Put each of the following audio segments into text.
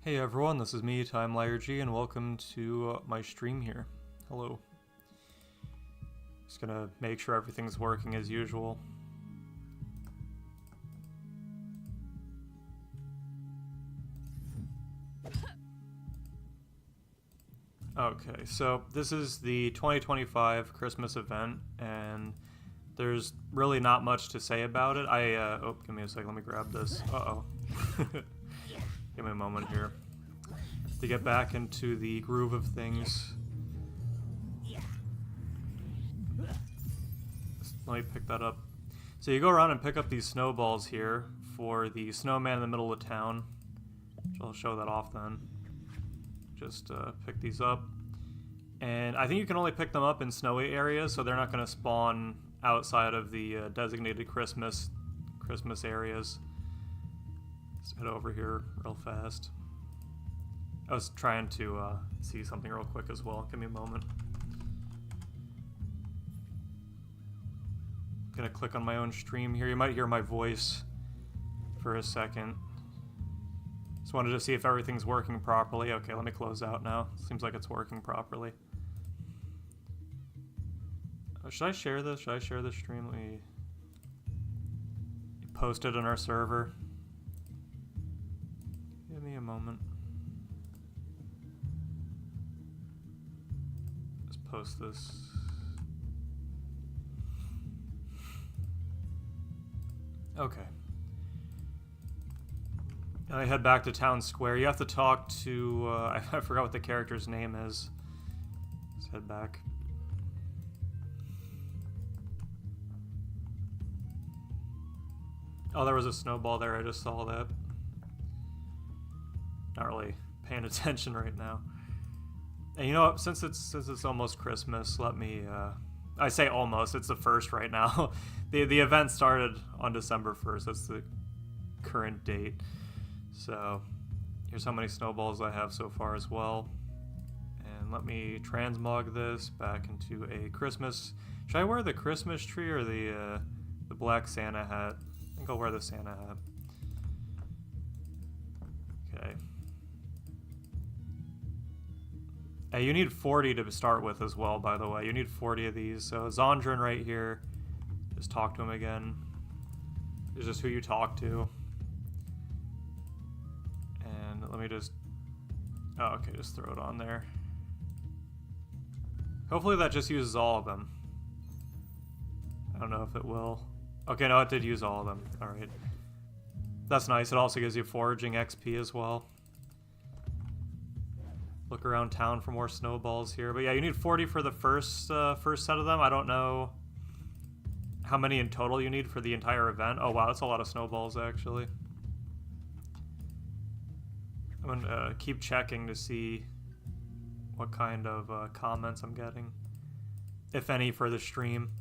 Hey everyone, this is me, TimeLierG, and welcome to my stream here. Hello. Just gonna make sure everything's working as usual. Okay, so this is the 2025 Christmas event, and there's really not much to say about it. Oh, give me a second, let me grab this. Uh-oh. Give me a moment here to get back into the groove of things. Let me pick that up. So you go around and pick up these snowballs here for the snowman in the middle of town. So I'll show that off then. Just pick these up. And I think you can only pick them up in snowy areas, so they're not going to spawn outside of the designated Christmas areas. Let's head over here real fast. I was trying to see something real quick as well. Give me a moment. Gonna click on my own stream here. You might hear my voice for a second. Just wanted to see if everything's working properly. Okay, let me close out now. Seems like it's working properly. Should I share this? Should I share this stream? Let me post it on our server. Give me a moment. Just post this. Okay. And I head back to Town Square. You have to talk to, I forgot what the character's name is. Let's head back. Oh, there was a snowball there. I just saw that. Not really paying attention right now. And you know what? Since it's almost Christmas, let me. I say almost. It's the 1st right now. the event started on December 1st. That's the current date. So here's how many snowballs I have so far as well. And let me transmog this back into a Christmas. Should I wear the Christmas tree or the black Santa hat? I think I'll wear the Santa hat. Okay. Hey, you need 40 to start with as well, by the way. You need 40 of these. So Zondran right here. Just talk to him again. It's just who you talk to. And let me just... Oh, okay, just throw it on there. Hopefully that just uses all of them. I don't know if it will. Okay, no, it did use all of them. Alright. That's nice. It also gives you foraging XP as well. Look around town for more snowballs here. But yeah, you need 40 for the first set of them. I don't know how many in total you need for the entire event. Oh wow, that's a lot of snowballs actually. I'm gonna keep checking to see what kind of comments I'm getting, if any, for the stream.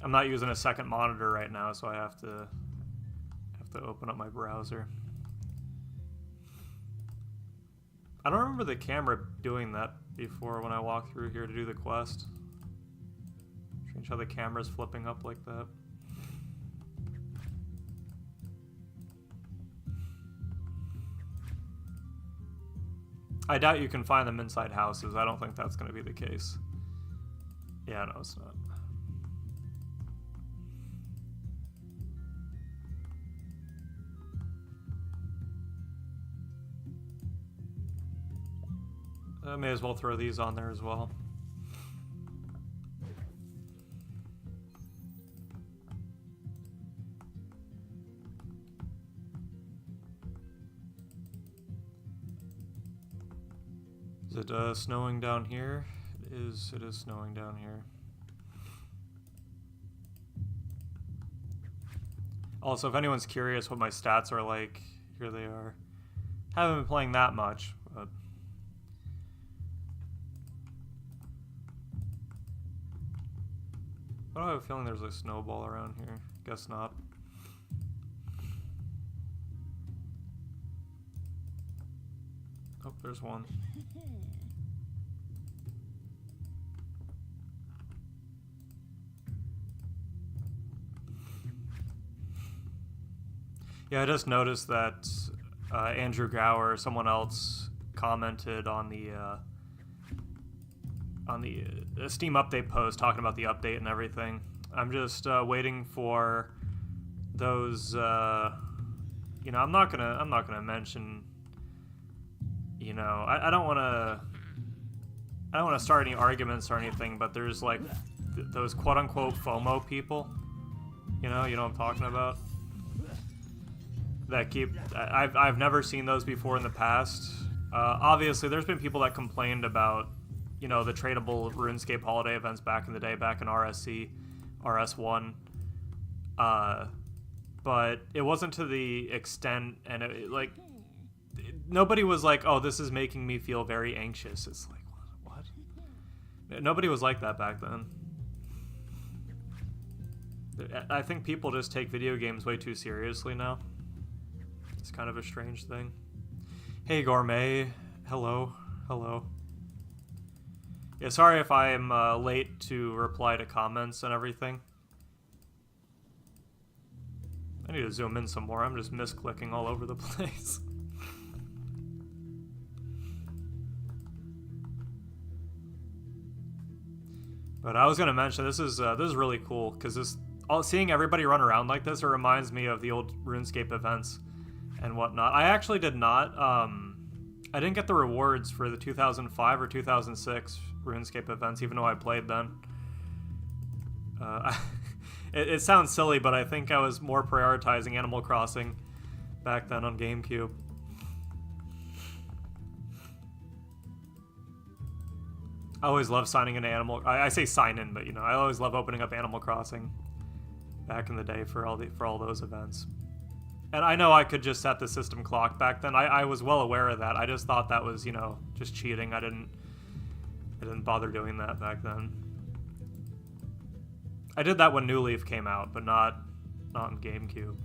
I'm not using a second monitor right now, so I have to open up my browser. I don't remember the camera doing that before when I walked through here to do the quest. Strange how the camera's flipping up like that. I doubt you can find them inside houses. I don't think that's going to be the case. Yeah, no, it's not. I may as well throw these on there as well. Is it snowing down here? It is snowing down here. Also, if anyone's curious what my stats are like, here they are. Haven't been playing that much, but... I don't have a feeling there's a snowball around here. Guess not. Oh, there's one. Yeah, I just noticed that Andrew Gower or someone else commented on the Steam update post talking about the update and everything. I'm just waiting for those. You know, I'm not gonna mention. You know, I don't want to start any arguments or anything, but there's like those quote unquote FOMO people. You know what I'm talking about. That keep. I've never seen those before in the past. Obviously, there's been people that complained about, you know, the tradable RuneScape holiday events back in the day, back in RSC, RS1. But it wasn't to the extent, and nobody was like, oh, this is making me feel very anxious. It's like, what? Nobody was like that back then. I think people just take video games way too seriously now. It's kind of a strange thing. Hey, Gourmet. Hello. Yeah, sorry if I'm late to reply to comments and everything. I need to zoom in some more. I'm just misclicking all over the place. But I was gonna mention this is really cool because seeing everybody run around like this, it reminds me of the old RuneScape events and whatnot. I actually did not. I didn't get the rewards for the 2005 or 2006 RuneScape events, even though I played then. It sounds silly, but I think I was more prioritizing Animal Crossing back then on GameCube. I always love signing into I say sign in, but you know, I always love opening up Animal Crossing back in the day for all those events. And I know I could just set the system clock back then. I was well aware of that. I just thought that was, you know, just cheating. I didn't bother doing that back then. I did that when New Leaf came out, but not in GameCube.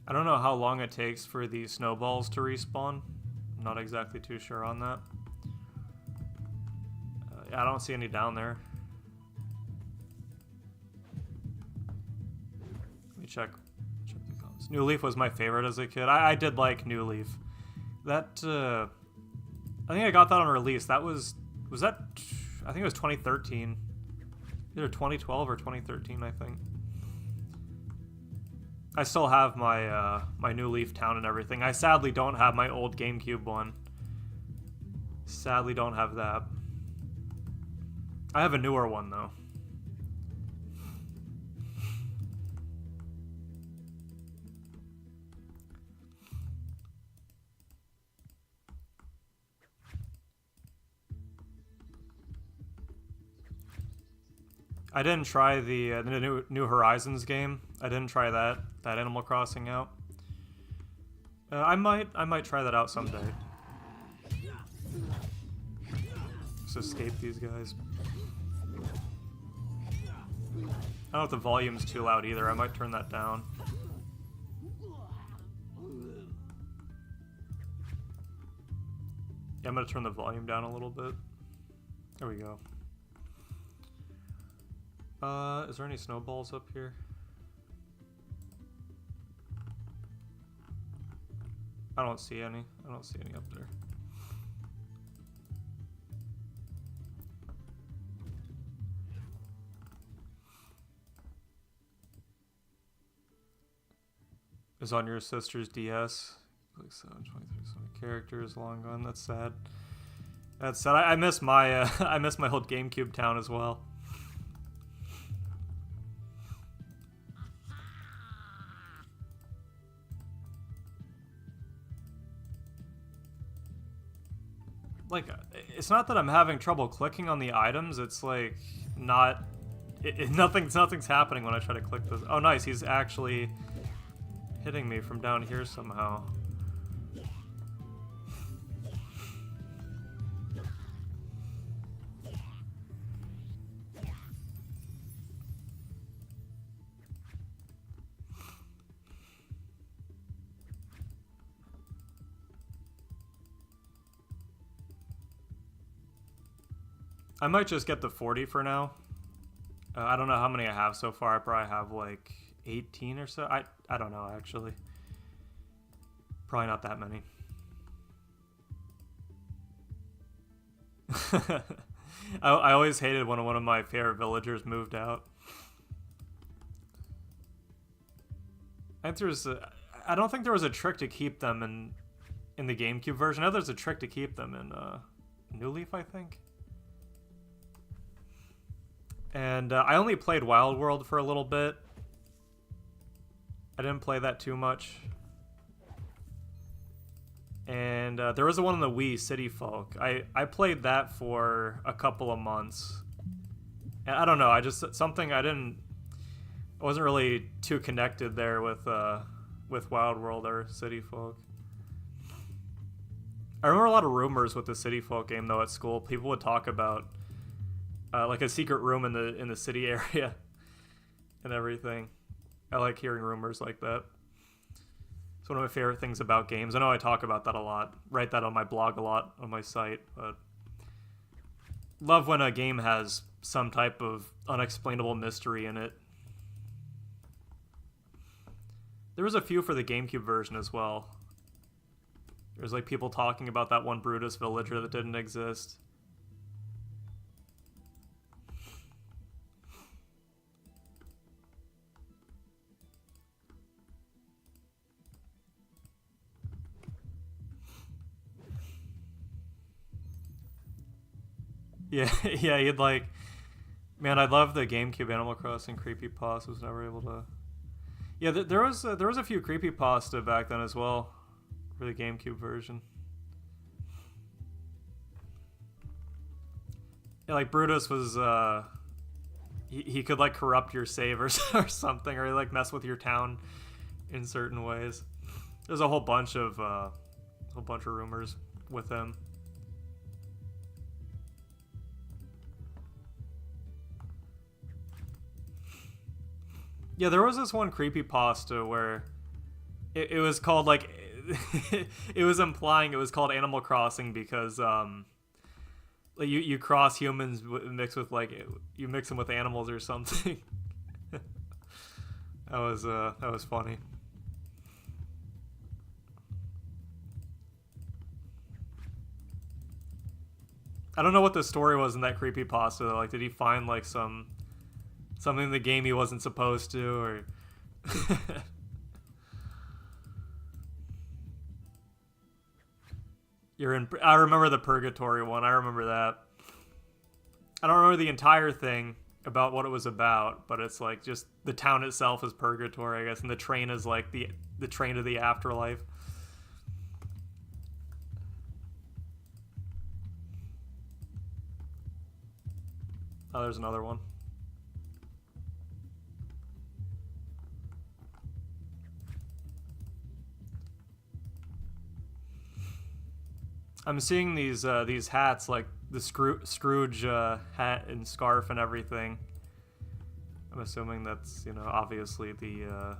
I don't know how long it takes for the snowballs to respawn. I'm not exactly too sure on that. I don't see any down there. Let me check the comments. New Leaf was my favorite as a kid. I did like New Leaf. That I think I got that on release. That was that? I think it was 2013, either 2012 or 2013. I think. I still have my my New Leaf town and everything. I sadly don't have my old GameCube one. Sadly don't have that. I have a newer one though. I didn't try the New Horizons game. I didn't try that Animal Crossing out. I might try that out someday. Just escape these guys. I don't know if the volume's too loud either. I might turn that down. Yeah, I'm gonna turn the volume down a little bit. There we go. Is there any snowballs up here? I don't see any. I don't see any up there. Is on your sister's DS. Like 723 characters, long gone. That's sad. That's sad. I miss my I miss my old GameCube town as well. Like, it's not that I'm having trouble clicking on the items. It's like not. Nothing's happening when I try to click this. Oh, nice. He's actually hitting me from down here somehow. I might just get the 40 for now. I don't know how many I have so far. I probably have like 18 or so. I don't know, actually. Probably not that many. I always hated when one of my favorite villagers moved out. I don't think there was a trick to keep them in the GameCube version. I know there's a trick to keep them in New Leaf, I think. And I only played Wild World for a little bit. I didn't play that too much. And there was the one on the Wii, City Folk. I played that for a couple of months. And I don't know, I wasn't really too connected there with Wild World or City Folk. I remember a lot of rumors with the City Folk game though at school. People would talk about like a secret room in the city area and everything. I like hearing rumors like that. It's one of my favorite things about games. I know I talk about that a lot, write that on my blog a lot on my site, but love when a game has some type of unexplainable mystery in it. There was a few for the GameCube version as well. There's like people talking about that one Brutus villager that didn't exist. Yeah, yeah, you'd like... Man, I love the GameCube Animal Crossing creepypasta. Was never able to... Yeah, there was a few creepypasta back then as well for the GameCube version. Yeah, like Brutus was... He could like corrupt your save or something, or like mess with your town in certain ways. There's a whole bunch of rumors with him. Yeah, there was this one creepypasta where it was called, like, it was implying it was called Animal Crossing because, like, you cross humans mixed with, like, you mix them with animals or something. That was funny. I don't know what the story was in that creepypasta, though. Like, did he find, like, something in the game he wasn't supposed to, or... I remember the Purgatory one. I remember that. I don't remember the entire thing about what it was about, but it's like just the town itself is Purgatory, I guess, and the train is like the train to the afterlife. Oh, there's another one. I'm seeing these hats, like the Scrooge hat and scarf and everything. I'm assuming that's, you know, obviously the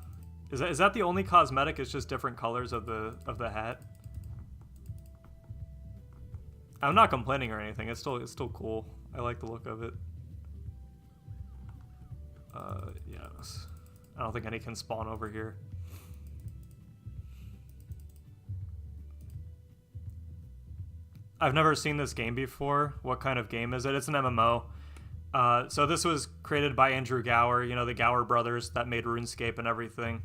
is that the only cosmetic? It's just different colors of the hat. I'm not complaining or anything. It's still cool. I like the look of it. Yeah, I don't think any can spawn over here. I've never seen this game before. What kind of game is it? It's an MMO. So this was created by Andrew Gower, you know, the Gower brothers that made RuneScape and everything.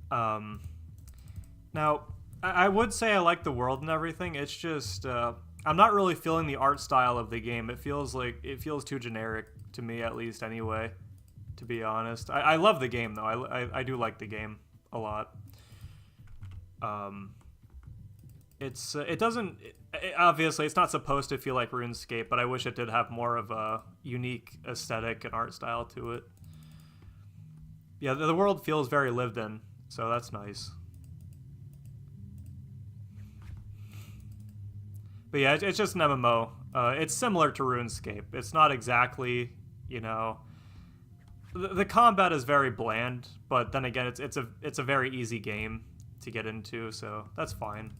Now, I would say I like the world and everything. It's just, I'm not really feeling the art style of the game. It feels too generic to me, at least anyway, to be honest. I love the game, though. I do like the game a lot. Obviously, it's not supposed to feel like RuneScape, but I wish it did have more of a unique aesthetic and art style to it. Yeah, the world feels very lived in, so that's nice. But yeah, it's just an MMO. It's similar to RuneScape. It's not exactly, you know... The combat is very bland, but then again, it's a very easy game to get into, so that's fine.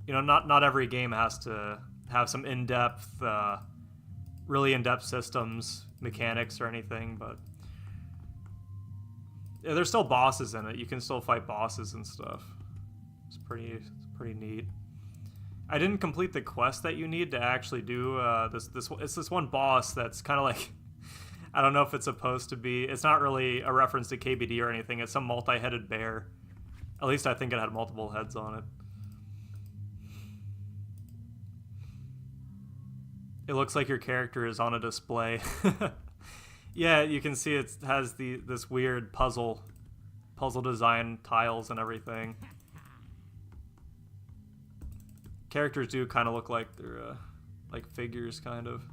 You know, not every game has to have some in-depth, really in-depth systems, mechanics, or anything, but yeah, there's still bosses in it. You can still fight bosses and stuff. It's pretty neat. I didn't complete the quest that you need to actually do it's this one boss that's kind of like, I don't know if it's supposed to be. It's not really a reference to KBD or anything. It's some multi-headed bear. At least I think it had multiple heads on it. It looks like your character is on a display. Yeah, you can see it has this weird puzzle design tiles and everything. Characters do kind of look like they're like figures, kind of.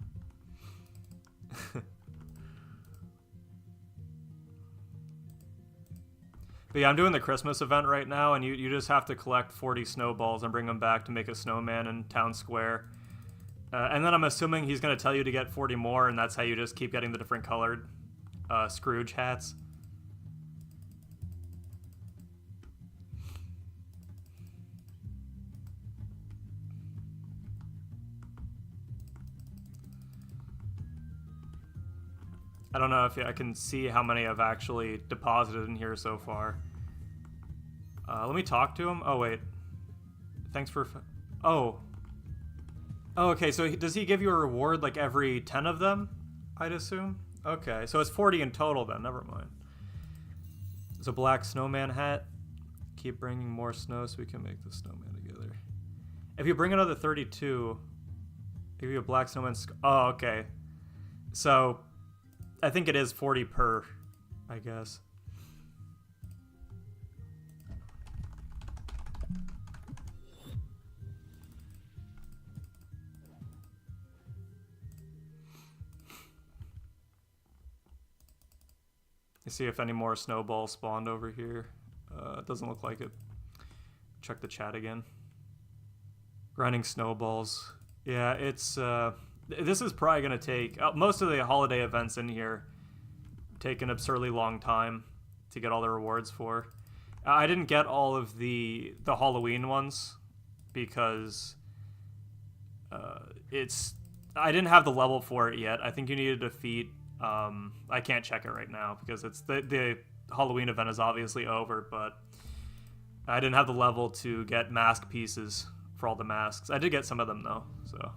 But yeah, I'm doing the Christmas event right now, and you just have to collect 40 snowballs and bring them back to make a snowman in town square. And then I'm assuming he's going to tell you to get 40 more, and that's how you just keep getting the different colored Scrooge hats. I don't know if I can see how many I've actually deposited in here so far. Let me talk to him. Oh, wait. Thanks for... Oh, okay, so does he give you a reward like every 10 of them, I'd assume? Okay, so it's 40 in total then, never mind. It's a black snowman hat. Keep bringing more snow so we can make the snowman together. If you bring another 32, give you a black snowman... Oh, okay. So, I think it is 40 per, I guess. You see if any more snowballs spawned over here. It doesn't look like it. Check the chat again. Grinding snowballs. Yeah, it's... this is probably going to take... most of the holiday events in here take an absurdly long time to get all the rewards for. I didn't get all of the Halloween ones because I didn't have the level for it yet. I think you need to defeat... I can't check it right now because it's the Halloween event is obviously over, but I didn't have the level to get mask pieces for all the masks. I did get some of them though, so...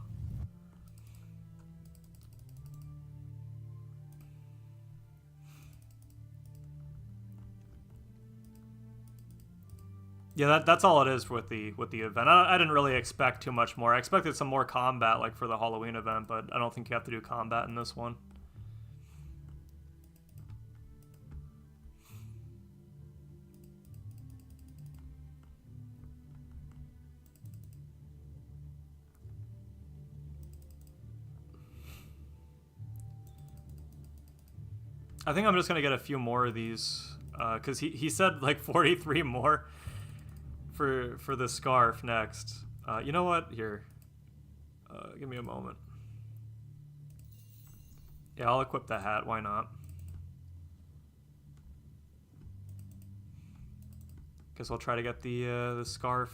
Yeah, that's all it is with the event. I didn't really expect too much more. I expected some more combat like for the Halloween event, but I don't think you have to do combat in this one. I think I'm just gonna get a few more of these because he said like 43 more for the scarf next. You know what? Here, give me a moment. Yeah, I'll equip the hat. Why not? Guess I'll try to get the scarf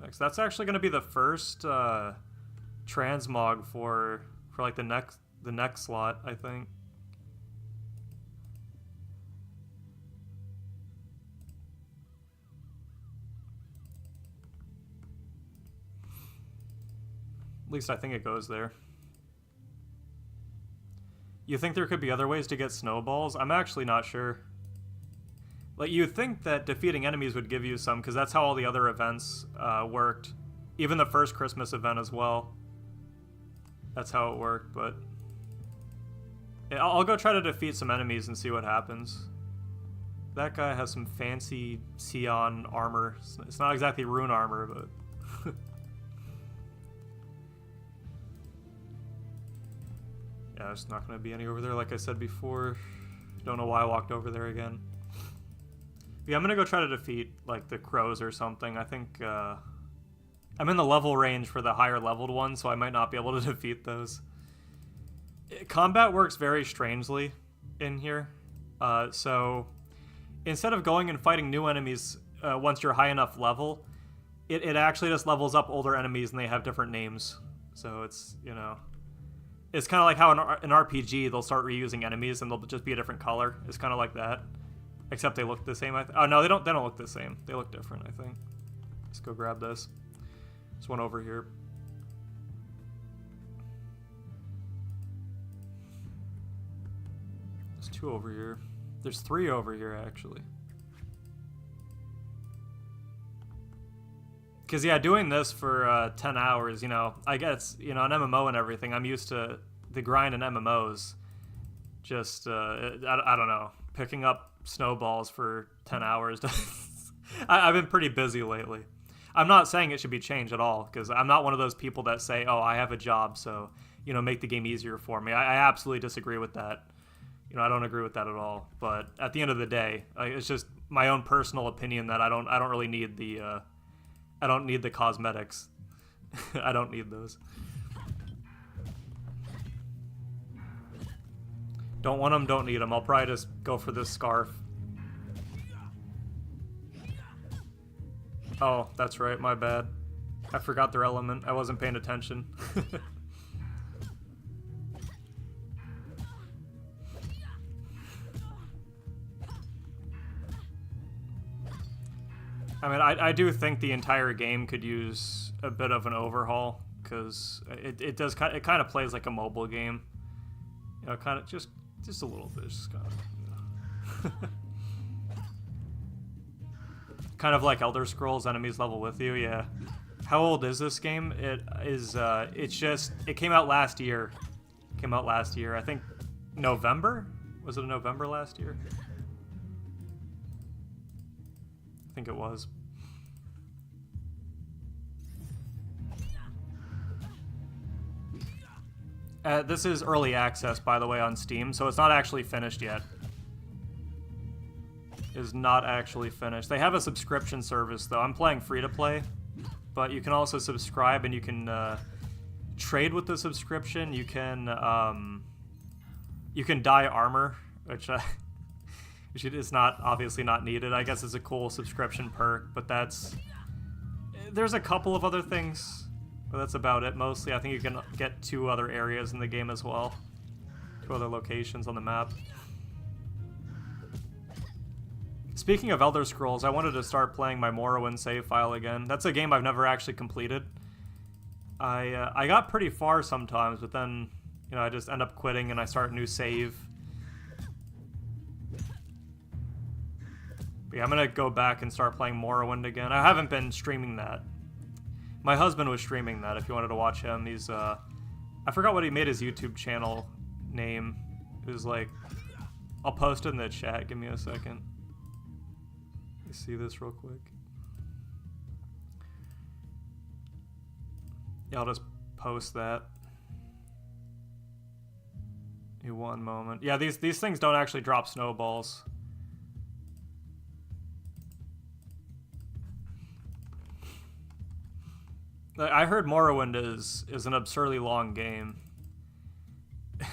next. That's actually gonna be the first transmog for like the next slot, I think. At least I think it goes there. You think there could be other ways to get snowballs? I'm actually not sure. Like, you'd think that defeating enemies would give you some, because that's how all the other events worked. Even the first Christmas event as well. That's how it worked, but... Yeah, I'll go try to defeat some enemies and see what happens. That guy has some fancy Sion armor. It's not exactly rune armor, but... Yeah, there's not going to be any over there, like I said before. Don't know why I walked over there again. Yeah, I'm going to go try to defeat, like, the crows or something. I think, I'm in the level range for the higher leveled ones, so I might not be able to defeat those. Combat works very strangely in here. So, instead of going and fighting new enemies once you're high enough level, it actually just levels up older enemies and they have different names. So it's, you know, it's kind of like how in an RPG they'll start reusing enemies and they'll just be a different color. It's kind of like that, except they look the same. Oh no, they don't look the same. They look different, I think. Let's go grab this. There's one over here. There's 2 over here. There's 3 over here, actually. Because, yeah, doing this for 10 hours, you know, I guess, you know, an MMO and everything, I'm used to the grind in MMOs. Just, I don't know, picking up snowballs for 10 hours. I've been pretty busy lately. I'm not saying it should be changed at all, because I'm not one of those people that say, oh, I have a job, so, you know, make the game easier for me. I absolutely disagree with that. You know, I don't agree with that at all. But at the end of the day, it's just my own personal opinion that I don't really need the I don't need the cosmetics. I don't need those. Don't want them, don't need them. I'll probably just go for this scarf. Oh, that's right, my bad. I forgot their element. I wasn't paying attention. I mean, I do think the entire game could use a bit of an overhaul, because it kind of plays like a mobile game. You know, kind of just a little bit, just kind of, you know. Kind of like Elder Scrolls, enemies level with you. Yeah. How old is this game? It came out last year. I think November. Was it November last year? I think it was. This is early access, by the way, on Steam, so it's not actually finished yet. It is not actually finished. They have a subscription service, though. I'm playing free-to-play, but you can also subscribe, and you can trade with the subscription. You can dye armor, which is obviously not needed. I guess it's a cool subscription perk, but there's a couple of other things, but that's about it mostly. I think you can get 2 other areas in the game as well. 2 other locations on the map. Speaking of Elder Scrolls, I wanted to start playing my Morrowind save file again. That's a game I've never actually completed. I got pretty far sometimes, but then, you know, I just end up quitting and I start a new save. But yeah, I'm gonna go back and start playing Morrowind again. I haven't been streaming that. My husband was streaming that, if you wanted to watch him. He's, I forgot what he made his YouTube channel name. It was like, I'll post it in the chat, give me a second. Let me see this real quick. Yeah, I'll just post that. Give me one moment. Yeah, these things don't actually drop snowballs. I heard Morrowind is an absurdly long game.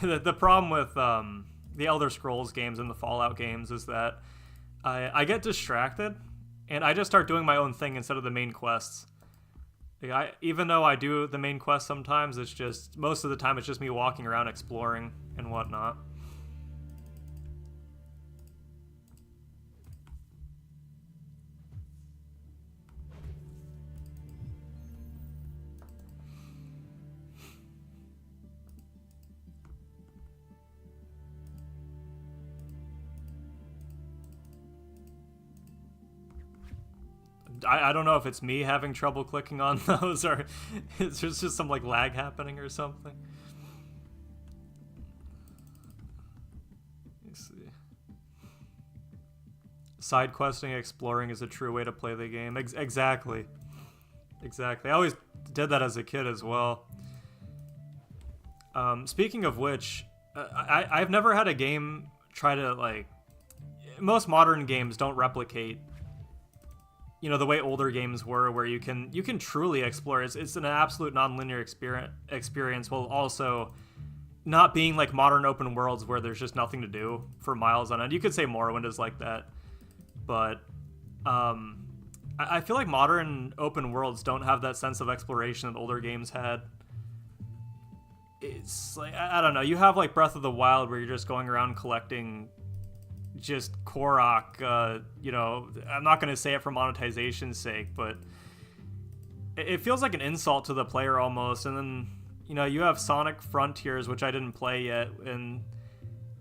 The problem with the Elder Scrolls games and the Fallout games is that I get distracted and I just start doing my own thing instead of the main quests. Like even though I do the main quest sometimes, it's just, most of the time it's just me walking around exploring and whatnot. I don't know if it's me having trouble clicking on those or it's just some like lag happening or something. Let me see. Side questing, exploring is a true way to play the game. Exactly. Exactly. I always did that as a kid as well. Speaking of which, I've never had a game try to, like, most modern games don't replicate, you know, the way older games were, where you can truly explore. It's an absolute non-linear experience while also not being like modern open worlds where there's just nothing to do for miles on end. You could say Morrowind is like that, but I feel like modern open worlds don't have that sense of exploration that older games had. It's like, I don't know, you have like Breath of the Wild where you're just going around collecting just Korok, you know, I'm not going to say it for monetization's sake, but it feels like an insult to the player almost. And then, you know, you have Sonic Frontiers, which I didn't play yet, and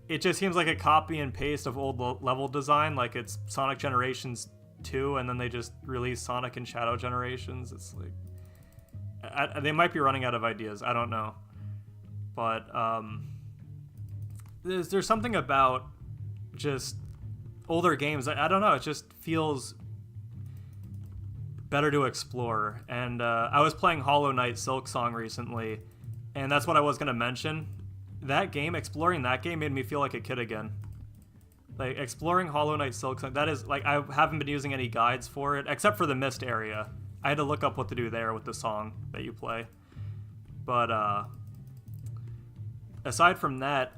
it just seems like a copy and paste of old level design, like it's Sonic Generations 2, and then they just released Sonic and Shadow Generations. It's like, they might be running out of ideas, I don't know. But there's something about just older games, I don't know, it just feels better to explore. And I was playing Hollow Knight Silksong recently, and that's what I was going to mention. That game, exploring that game made me feel like a kid again. Like, exploring Hollow Knight Silksong, that is, like, I haven't been using any guides for it, except for the Mist area. I had to look up what to do there with the song that you play. But, aside from that,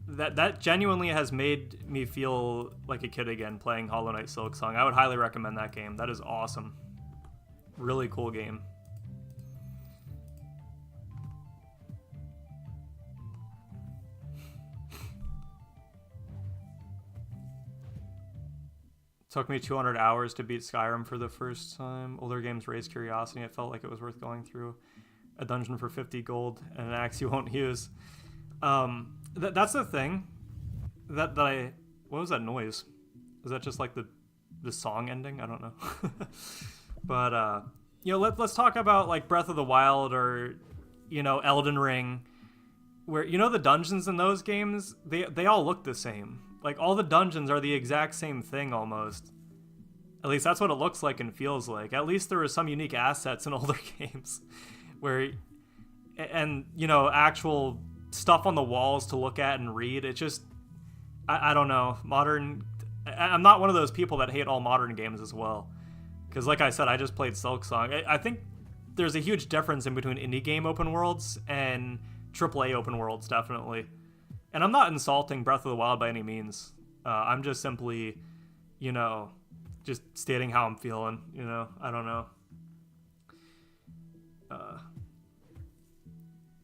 that genuinely has made me feel like a kid again playing Hollow Knight Silksong. I would highly recommend that game. That is awesome. Really cool game. Took me 200 hours to beat Skyrim for the first time. Older games raised curiosity. It felt like it was worth going through a dungeon for 50 gold and an axe you won't use. That's the thing that I... What was that noise? Is that just like the song ending? I don't know. But, you know, let's talk about like Breath of the Wild or, you know, Elden Ring, where, you know, the dungeons in those games, they all look the same. Like, all the dungeons are the exact same thing almost. At least that's what it looks like and feels like. At least there were some unique assets in older games where, and, you know, actual stuff on the walls to look at and read. It just, I don't know. I'm not one of those people that hate all modern games as well. Because like I said, I just played Silksong. I think there's a huge difference in between indie game open worlds and AAA open worlds, definitely. And I'm not insulting Breath of the Wild by any means. I'm just simply, you know, just stating how I'm feeling, you know? I don't know.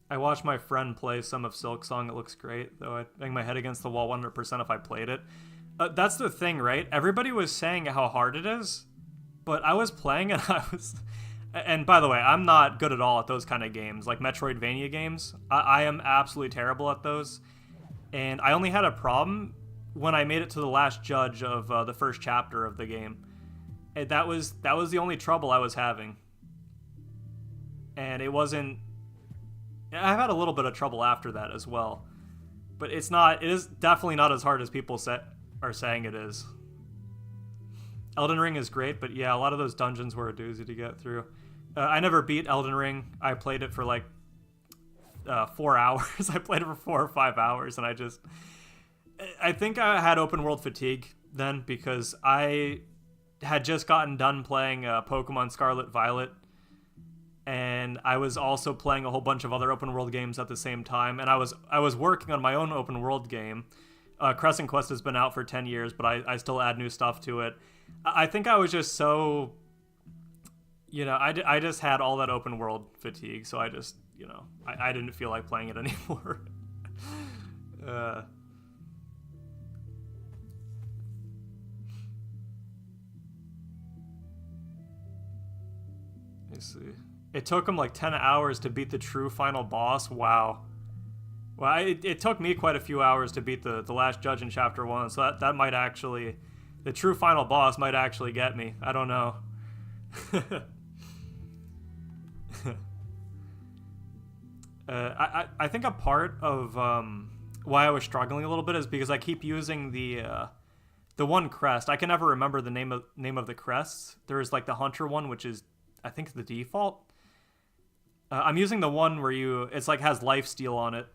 I watched my friend play some of Silksong. It looks great, though I'd bang my head against the wall 100% if I played it. That's the thing, right? Everybody was saying how hard it is, but I was playing and I was... And by the way, I'm not good at all at those kind of games, like Metroidvania games. I am absolutely terrible at those. And I only had a problem when I made it to the last judge of the first chapter of the game. And that was the only trouble I was having. And it wasn't... I've had a little bit of trouble after that as well. But it is definitely not as hard as people are saying it is. Elden Ring is great, but yeah, a lot of those dungeons were a doozy to get through. I never beat Elden Ring. I played it for like 4 hours. I played it for 4 or 5 hours, and I think I had open world fatigue then, because I had just gotten done playing Pokemon Scarlet Violet, and I was also playing a whole bunch of other open world games at the same time, and I was working on my own open world game. Crescent Quest has been out for 10 years, but I still add new stuff to it. I think I was just so, you know, I just had all that open world fatigue, so I just, you know, I didn't feel like playing it anymore. Let me see. It took him like 10 hours to beat the true final boss. Wow. Well, it took me quite a few hours to beat the last judge in Chapter 1, so that might actually... The true final boss might actually get me. I don't know. I think a part of why I was struggling a little bit is because I keep using the one crest. I can never remember the name of the crests. There's like the hunter one, which is, I think, the default. I'm using the one where it's like has lifesteal on it,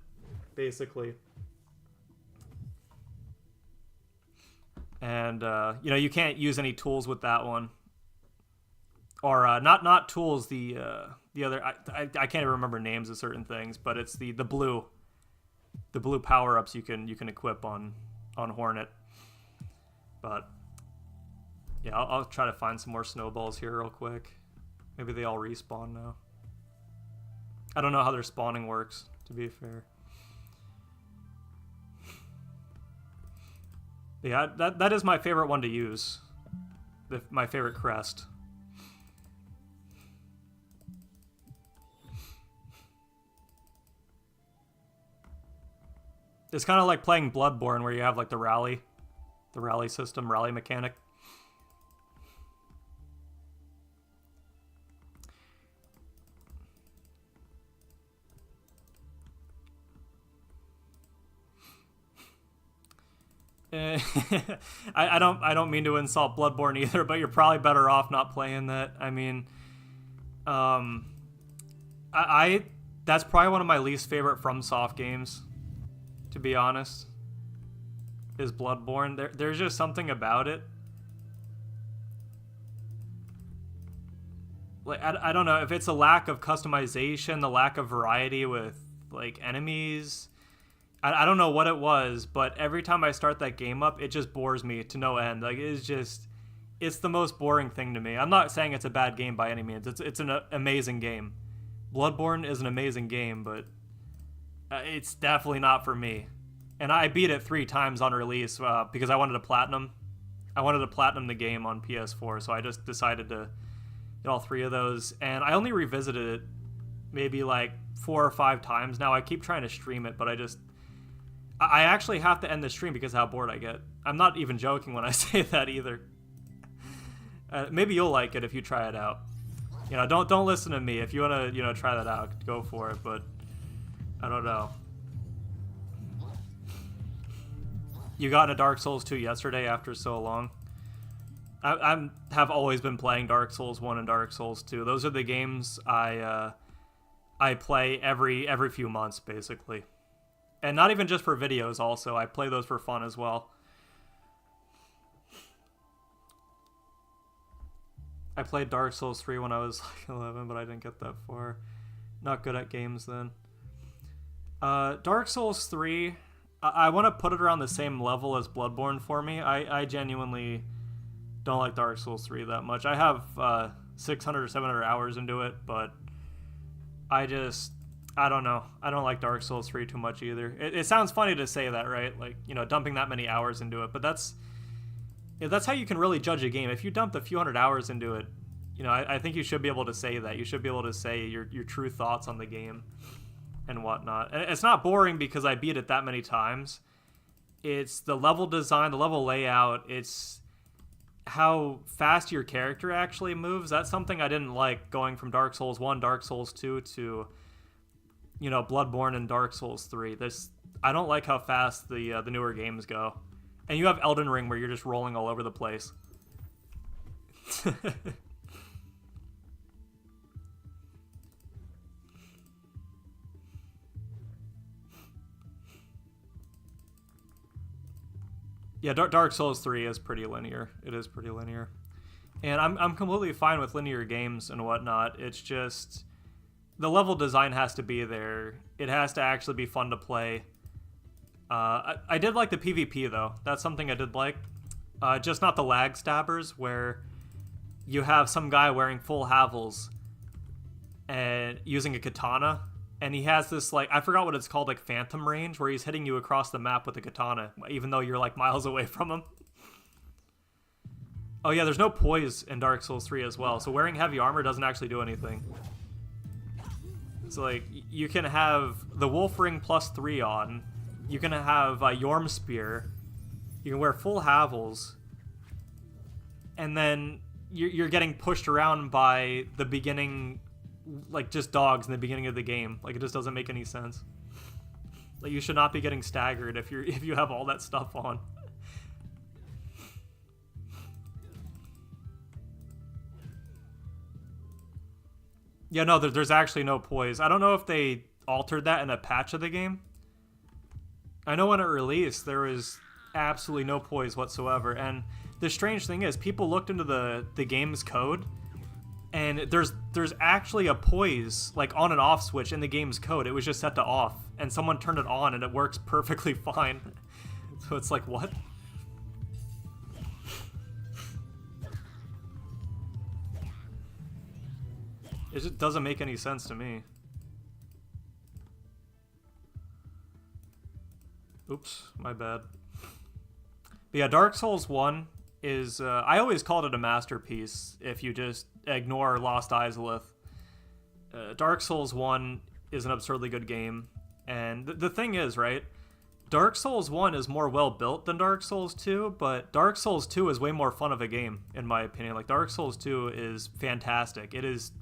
basically. And you know, you can't use any tools with that one, or not tools. The other, I can't even remember names of certain things, but it's the blue power ups you can equip on Hornet. But Yeah, I'll try to find some more snowballs here real quick. Maybe they all respawn now. I don't know how their spawning works, to be fair. Yeah, that is my favorite one to use. My favorite crest. It's kind of like playing Bloodborne, where you have like the rally system, rally mechanic. I don't mean to insult Bloodborne either, but you're probably better off not playing that. I mean, that's probably one of my least favorite FromSoft games, to be honest, is Bloodborne. There's just something about it. Like, I don't know if it's a lack of customization, the lack of variety with like enemies. I don't know what it was, but every time I start that game up, it just bores me to no end. Like, it's the most boring thing to me. I'm not saying it's a bad game by any means. It's an amazing game. Bloodborne is an amazing game, but it's definitely not for me. And I beat it 3 times on release because I wanted to platinum. I wanted to platinum the game on PS4, so I just decided to get all 3 of those. And I only revisited it maybe like 4 or 5 times now. I keep trying to stream it, but I actually have to end the stream because of how bored I get. I'm not even joking when I say that either. Maybe you'll like it if you try it out. You know, don't listen to me. If you want to, try that out, go for it. But I don't know. You got into Dark Souls 2 yesterday after so long. I have always been playing Dark Souls 1 and Dark Souls 2. Those are the games I play every few months, basically. And not even just for videos, also. I play those for fun as well. I played Dark Souls 3 when I was like 11, but I didn't get that far. Not good at games then. Dark Souls 3, I want to put it around the same level as Bloodborne for me. I genuinely don't like Dark Souls 3 that much. I have 600 or 700 hours into it, but I don't know. I don't like Dark Souls 3 too much either. It sounds funny to say that, right? Like, dumping that many hours into it, but that's how you can really judge a game. If you dumped a few hundred hours into it, I think you should be able to say that. You should be able to say your true thoughts on the game and whatnot. And it's not boring because I beat it that many times. It's the level design, the level layout. It's how fast your character actually moves. That's something I didn't like going from Dark Souls 1, Dark Souls 2 to Bloodborne and Dark Souls 3. I don't like how fast the newer games go. And you have Elden Ring where you're just rolling all over the place. Yeah, Dark Souls 3 is pretty linear. It is pretty linear. And I'm completely fine with linear games and whatnot. It's just the level design has to be there. It has to actually be fun to play. I did like the PvP, though. That's something I did like. Just not the lag stabbers, where you have some guy wearing full Havels and using a katana, and he has this, like, I forgot what it's called, like phantom range, where he's hitting you across the map with a katana, even though you're like miles away from him. Oh yeah, there's no poise in Dark Souls 3 as well, so wearing heavy armor doesn't actually do anything. So like, you can have the Wolf Ring +3 on, you can have Yorm Spear, you can wear full Havels, and then you're getting pushed around by the beginning, like just dogs in the beginning of the game. Like, it just doesn't make any sense. Like, you should not be getting staggered if you have all that stuff on. Yeah, no, there's actually no poise. I don't know if they altered that in a patch of the game. I know when it released, there was absolutely no poise whatsoever. And the strange thing is, people looked into the game's code, and there's actually a poise, like, on and off switch in the game's code. It was just set to off, and someone turned it on, and it works perfectly fine. So it's like, what? It just doesn't make any sense to me. Oops, my bad. But yeah, Dark Souls 1 is... I always called it a masterpiece if you just ignore Lost Izalith. Dark Souls 1 is an absurdly good game. And the thing is, right? Dark Souls 1 is more well-built than Dark Souls 2, but Dark Souls 2 is way more fun of a game, in my opinion. Like, Dark Souls 2 is fantastic. It is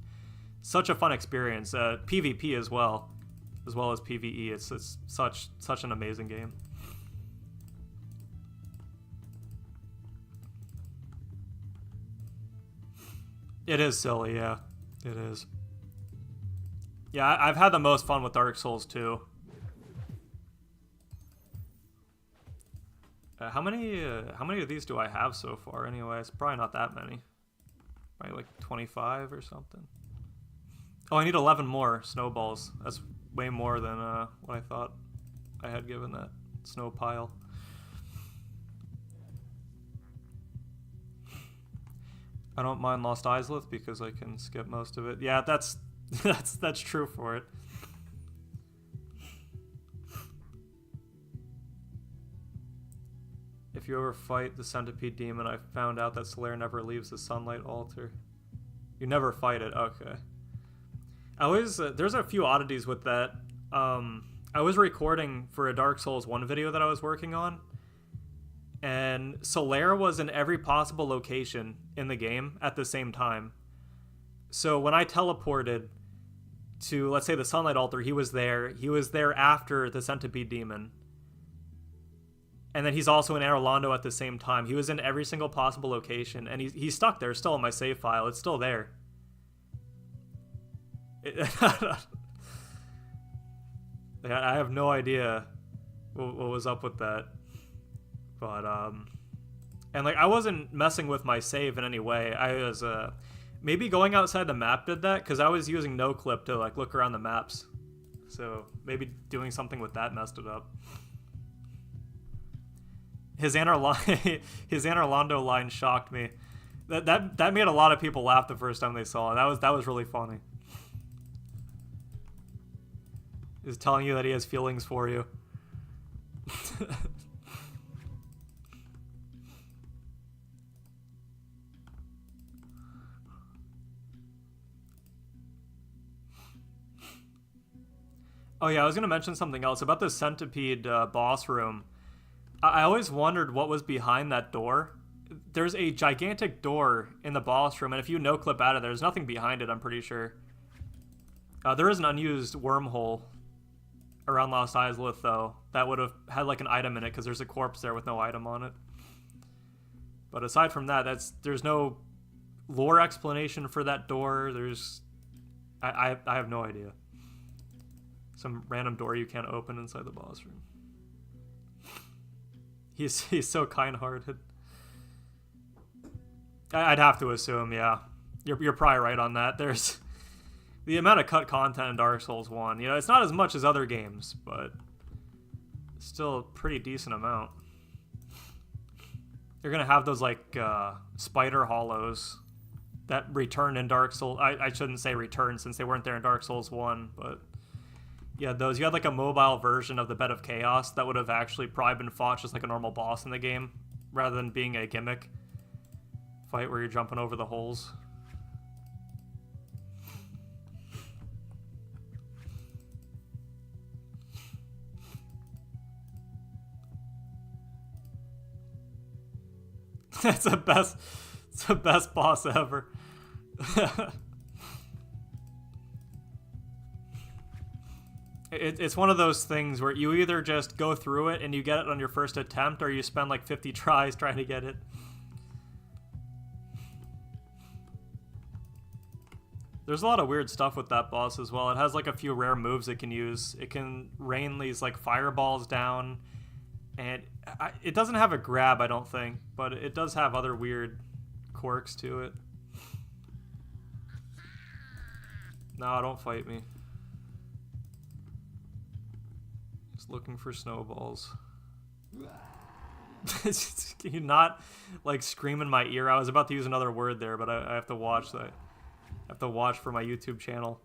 such a fun experience. PvP as well as PvE. It's such an amazing game. It is silly, yeah. It is. Yeah, I've had the most fun with Dark Souls 2. How many of these do I have so far anyway? It's probably not that many. Probably like 25 or something. Oh, I need 11 more snowballs. That's way more than what I thought I had given that snow pile. I don't mind Lost Izalith because I can skip most of it. Yeah, that's that's true for it. If you ever fight the centipede demon, I found out that Solaire never leaves the sunlight altar. You never fight it, okay. I always there's a few oddities with that. I was recording for a Dark Souls 1 video that I was working on, and Solaire was in every possible location in the game at the same time. So when I teleported to, let's say, the sunlight altar, he was there. He was there after the centipede demon. And then he's also in Arolondo at the same time. He was in every single possible location, and he's stuck there still in my save file. It's still there. I have no idea what was up with that. But, and like, I wasn't messing with my save in any way. I was, maybe going outside the map did that, because I was using NoClip to, like, look around the maps. So maybe doing something with that messed it up. His Anor line shocked me. That made a lot of people laugh the first time they saw it. That was really funny. He's telling you that he has feelings for you. Oh yeah, I was gonna mention something else about the centipede boss room. I always wondered what was behind that door. There's a gigantic door in the boss room, and if you no-clip out of there, there's nothing behind it, I'm pretty sure. There is an unused wormhole around Lost Izalith, though. That would have had, like, an item in it, because there's a corpse there with no item on it. But aside from that, there's no lore explanation for that door. I have no idea. Some random door you can't open inside the boss room. He's so kind-hearted. I'd have to assume, yeah. You're probably right on that. There's the amount of cut content in Dark Souls 1. You know, it's not as much as other games, but still a pretty decent amount. You're gonna have those, like, spider hollows that return in Dark Souls. I shouldn't say return since they weren't there in Dark Souls 1, but yeah, those. You had, like, a mobile version of the Bed of Chaos that would have actually probably been fought just like a normal boss in the game, rather than being a gimmick fight where you're jumping over the holes. It's the best boss ever. It's one of those things where you either just go through it and you get it on your first attempt, or you spend like 50 tries trying to get it. There's a lot of weird stuff with that boss as well. It has like a few rare moves it can use. It can rain these like fireballs down, and it doesn't have a grab, I don't think, but it does have other weird quirks to it. No, don't fight me. Looking for snowballs. Can you not, like, scream in my ear? I was about to use another word there, but I have to watch that. have to watch for my YouTube channel.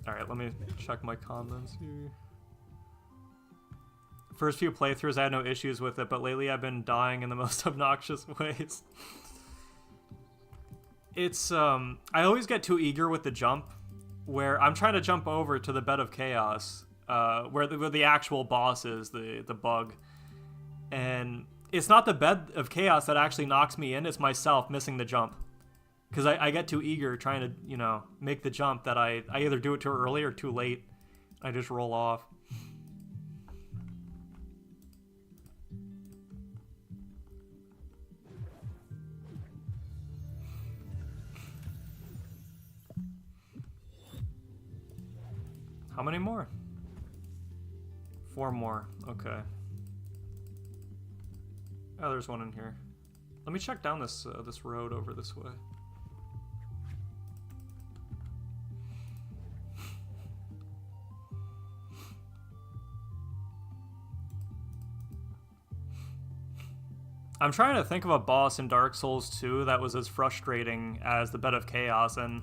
Alright, let me check my comments here. First few playthroughs I had no issues with it, but lately I've been dying in the most obnoxious ways. It's, I always get too eager with the jump, where I'm trying to jump over to the bed of chaos, where the actual boss is, the bug. And it's not the bed of chaos that actually knocks me in, it's myself missing the jump. Because I get too eager trying to, you know, make the jump that I either do it too early or too late. I just roll off. How many more? 4 more. Okay. Oh, there's one in here. Let me check down this this road over this way. I'm trying to think of a boss in Dark Souls 2 that was as frustrating as the Bed of Chaos, and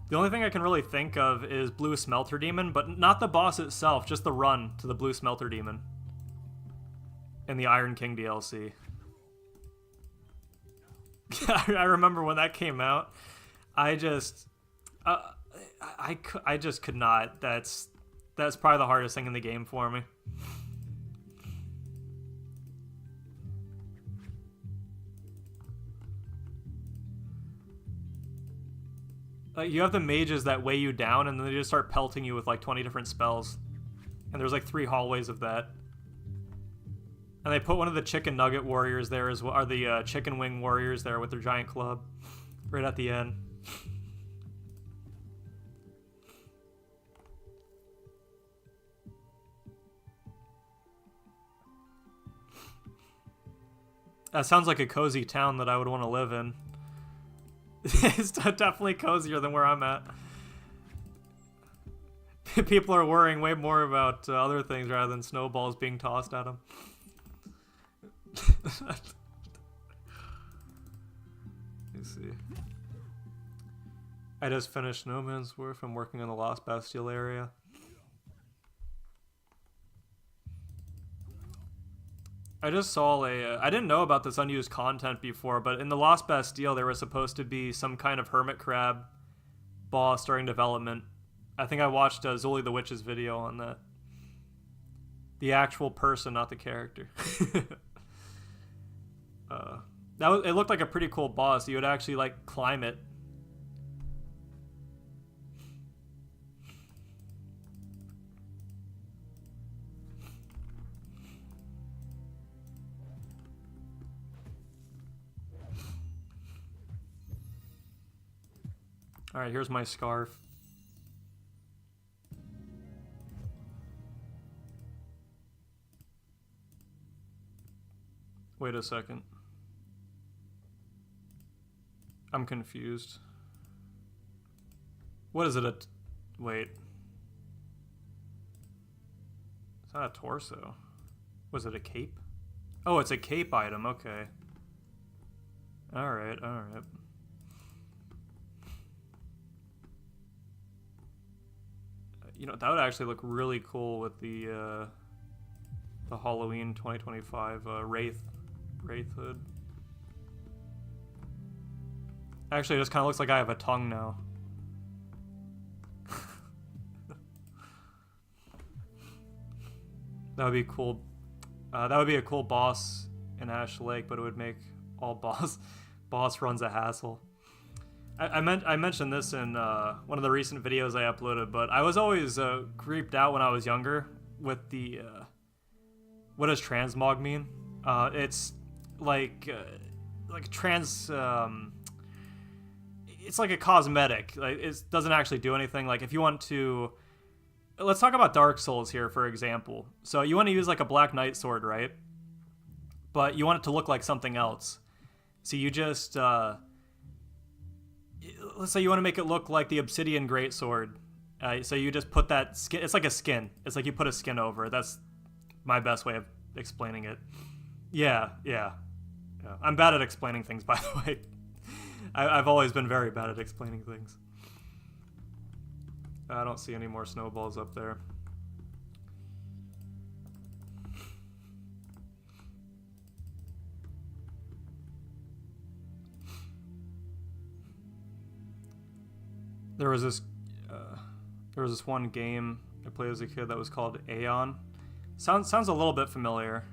the only thing I can really think of is Blue Smelter Demon, but not the boss itself, just the run to the Blue Smelter Demon in the Iron King DLC. I remember when that came out, I just could not. That's probably the hardest thing in the game for me. You have the mages that weigh you down, and then they just start pelting you with like 20 different spells. And there's like 3 hallways of that. And they put one of the chicken nugget warriors there as well, or the chicken wing warriors there with their giant club, right at the end. That sounds like a cozy town that I would want to live in. It's definitely cozier than where I'm at. People are worrying way more about other things rather than snowballs being tossed at them. Let's see. I just finished No Man's Worth. I'm working on the Lost Bastille area. I just saw I didn't know about this unused content before, but in the Lost Bastille there was supposed to be some kind of hermit crab boss during development. I think I watched Zoli the Witch's video on that. The actual person, not the character. It looked like a pretty cool boss. You would actually like climb it. Alright, here's my scarf. Wait a second. I'm confused. What is it? Wait. It's not a torso. Was it a cape? Oh, it's a cape item. Okay. Alright, alright. You know, that would actually look really cool with the Halloween 2025 Wraith hood. Actually, it just kind of looks like I have a tongue now. That would be cool. That would be a cool boss in Ash Lake, but it would make all boss runs a hassle. I mentioned this in one of the recent videos I uploaded, but I was always creeped out when I was younger with the what does transmog mean? It's like trans. It's like a cosmetic. Like, it doesn't actually do anything. Like if you want to, let's talk about Dark Souls here, for example. So you want to use like a Black Knight sword, right? But you want it to look like something else. So you just let's say you want to make it look like the Obsidian Greatsword, So you just put that skin. It's like a skin. It's like you put a skin over it. That's my best way of explaining it. Yeah. I'm bad at explaining things, by the way. I've always been very bad at explaining things. I don't see any more snowballs up there. There was this one game I played as a kid that was called Aeon. Sounds a little bit familiar.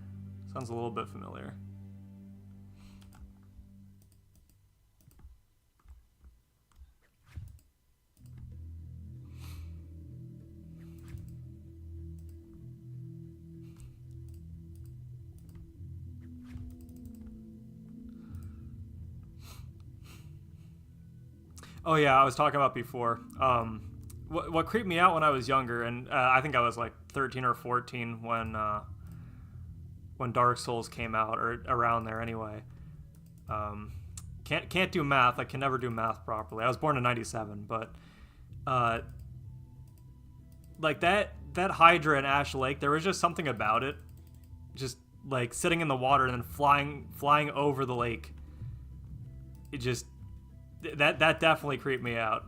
Oh yeah, I was talking about before. What creeped me out when I was younger, and I think I was like 13 or 14 when Dark Souls came out, or around there anyway. Can't do math. I can never do math properly. I was born in '97, but like that Hydra in Ash Lake, there was just something about it, just like sitting in the water and then flying over the lake. It just that definitely creeped me out.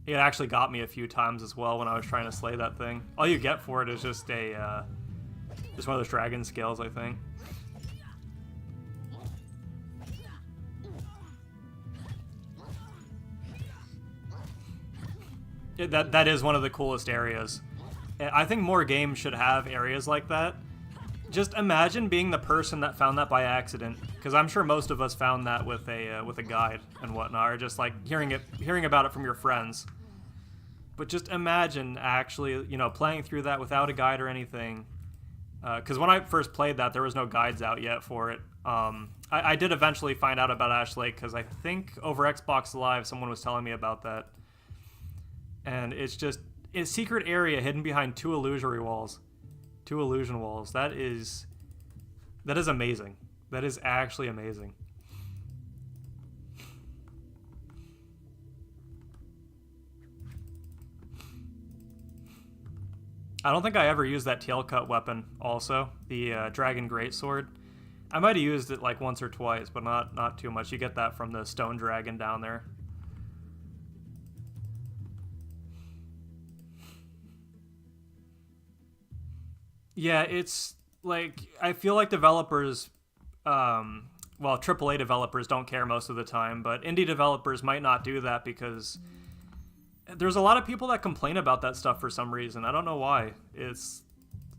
It actually got me a few times as well when I was trying to slay that thing. All you get for it is just one of those dragon scales, I think. That is one of the coolest areas. I think more games should have areas like that. Just imagine being the person that found that by accident, because I'm sure most of us found that with a guide and whatnot, or just like hearing about it from your friends. But just imagine actually, playing through that without a guide or anything. Because when I first played that, there was no guides out yet for it. I did eventually find out about Ash Lake, because I think over Xbox Live someone was telling me about that. And it's just a secret area hidden behind two illusion walls. That is amazing. That is actually amazing. I don't think I ever used that tail cut weapon also, the Dragon Greatsword. I might have used it like once or twice, but not too much. You get that from the stone dragon down there. Yeah, it's like, I feel like developers, well, AAA developers don't care most of the time, but indie developers might not do that because there's a lot of people that complain about that stuff for some reason. I don't know why. It's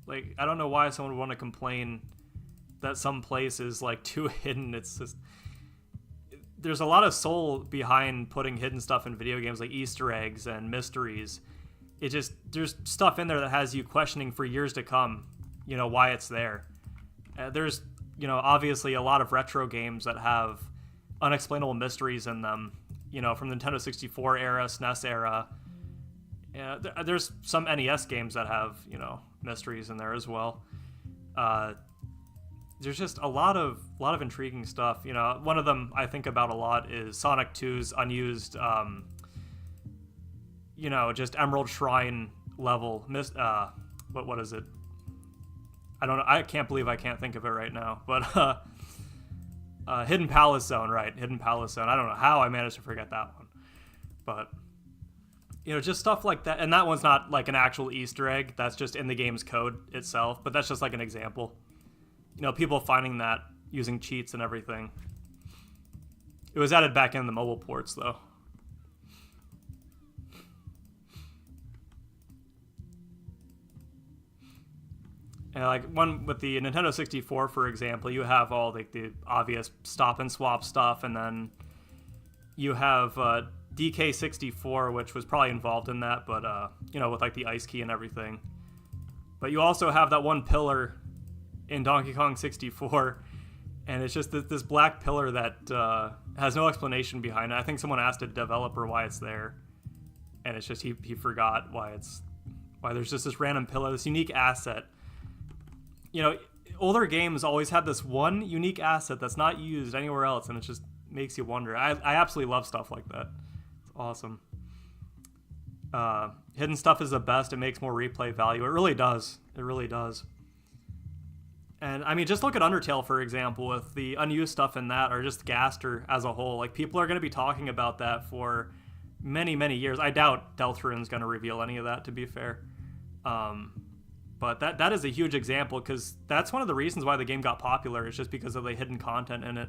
like, I don't know why someone would want to complain that some place is like too hidden. It's just, there's a lot of soul behind putting hidden stuff in video games, like Easter eggs and mysteries. There's stuff in there that has you questioning for years to come, why it's there. There's, obviously a lot of retro games that have unexplainable mysteries in them, from the Nintendo 64 era, SNES era. There's some NES games that have, mysteries in there as well. There's just a lot of intriguing stuff. One of them I think about a lot is Sonic 2's unused, just Emerald Shrine level. What is it? I don't know. I can't believe I can't think of it right now. But Hidden Palace Zone, right? Hidden Palace Zone. I don't know how I managed to forget that one. But, just stuff like that. And that one's not like an actual Easter egg. That's just in the game's code itself. But that's just like an example. People finding that using cheats and everything. It was added back in the mobile ports, though. And like one with the Nintendo 64, for example, you have all the obvious stop and swap stuff, and then you have DK64, which was probably involved in that, but with like the ice key and everything. But you also have that one pillar in Donkey Kong 64, and it's just this black pillar that has no explanation behind it. I think someone asked a developer why it's there, and it's just he forgot why there's just this random pillar, this unique asset. Older games always have this one unique asset that's not used anywhere else, and it just makes you wonder. I absolutely love stuff like that. It's awesome. Hidden stuff is the best. It makes more replay value. It really does. It really does. And I mean, just look at Undertale, for example, with the unused stuff in that, or just Gaster as a whole. Like, people are going to be talking about that for many, many years. I doubt Deltarune's going to reveal any of that, to be fair. But that is a huge example, because that's one of the reasons why the game got popular. It's just because of the hidden content in it.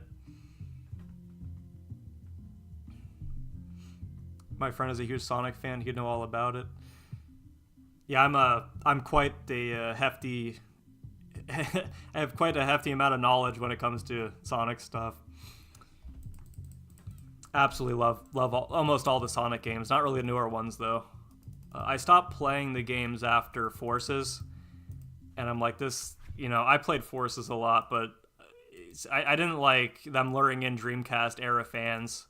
My friend is a huge Sonic fan. He'd know all about it. Yeah, I'm quite a hefty... I have quite a hefty amount of knowledge when it comes to Sonic stuff. Absolutely love almost all the Sonic games. Not really the newer ones, though. I stopped playing the games after Forces, and I'm like, this, I played Forces a lot, but I didn't like them luring in Dreamcast era fans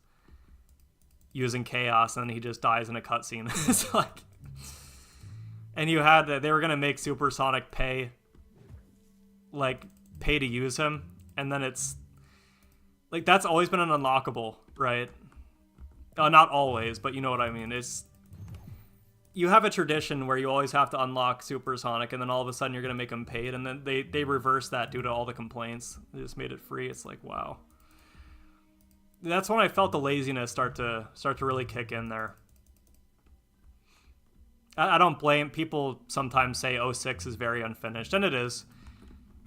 using Chaos, and then he just dies in a cutscene. It's like, and they were gonna make Supersonic pay to use him, and then it's like, that's always been an unlockable, right? Not always, but you know what I mean. You have a tradition where you always have to unlock Supersonic, and then all of a sudden you're going to make him paid, and then they reversed that due to all the complaints. They just made it free. It's like, wow. That's when I felt the laziness start to really kick in there. I don't blame people. Sometimes say 06 is very unfinished, and it is,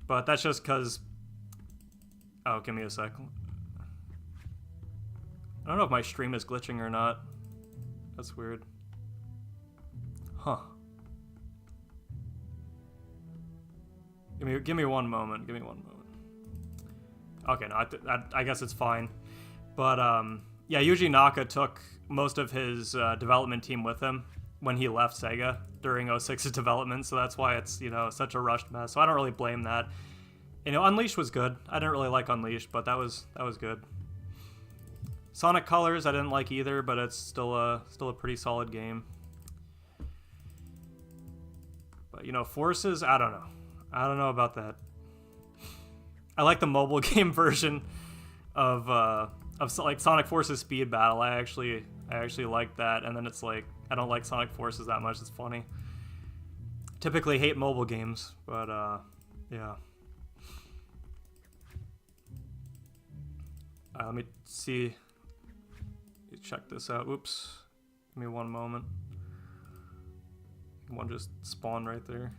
but that's just because... Oh, give me a sec. I don't know if my stream is glitching or not. That's weird. Huh. Give me one moment. Give me one moment. Okay, no, I guess it's fine. But yeah, Yuji Naka took most of his development team with him when he left Sega during 06's development, so that's why it's, such a rushed mess. So I don't really blame that. Unleashed was good. I didn't really like Unleashed, but that was good. Sonic Colors I didn't like either, but it's still a pretty solid game. But Forces, I don't know. I don't know about that. I like the mobile game version of like Sonic Forces Speed Battle. I actually like that, and then it's like, I don't like Sonic Forces that much. It's funny. Typically hate mobile games, but yeah. Let me see. Check this out. Oops. Give me one moment. One just spawned right there.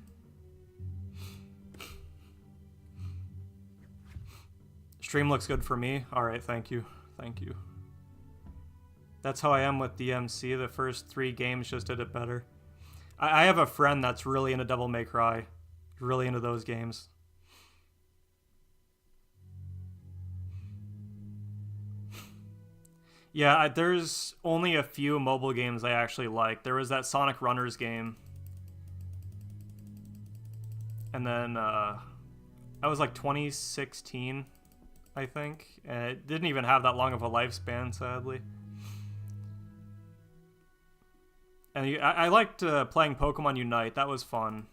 Stream looks good for me. Alright, thank you. Thank you. That's how I am with DMC. The first 3 games just did it better. I have a friend that's really into Devil May Cry. Really into those games. Yeah, there's only a few mobile games I actually like. There was that Sonic Runners game. And then, that was like 2016, I think. And it didn't even have that long of a lifespan, sadly. And I liked playing Pokemon Unite. That was fun.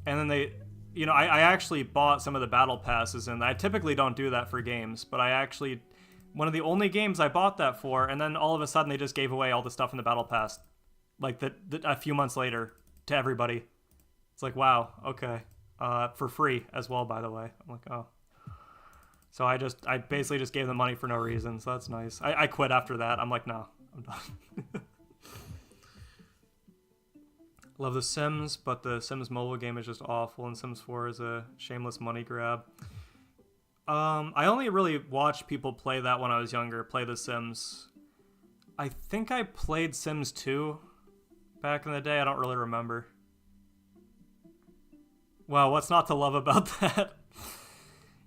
And then I actually bought some of the battle passes, and I typically don't do that for games, but one of the only games I bought that for, and then all of a sudden they just gave away all the stuff in the battle pass, like a few months later, to everybody. It's like, wow, okay. For free as well, by the way. I'm like, oh. So I basically just gave them money for no reason, so that's nice. I quit after that. I'm like, no, I'm done. Love The Sims, but the Sims mobile game is just awful, and Sims 4 is a shameless money grab. I only really watched people play that when I was younger, play The Sims. I think I played Sims 2 back in the day. I don't really remember. Wow, what's not to love about that?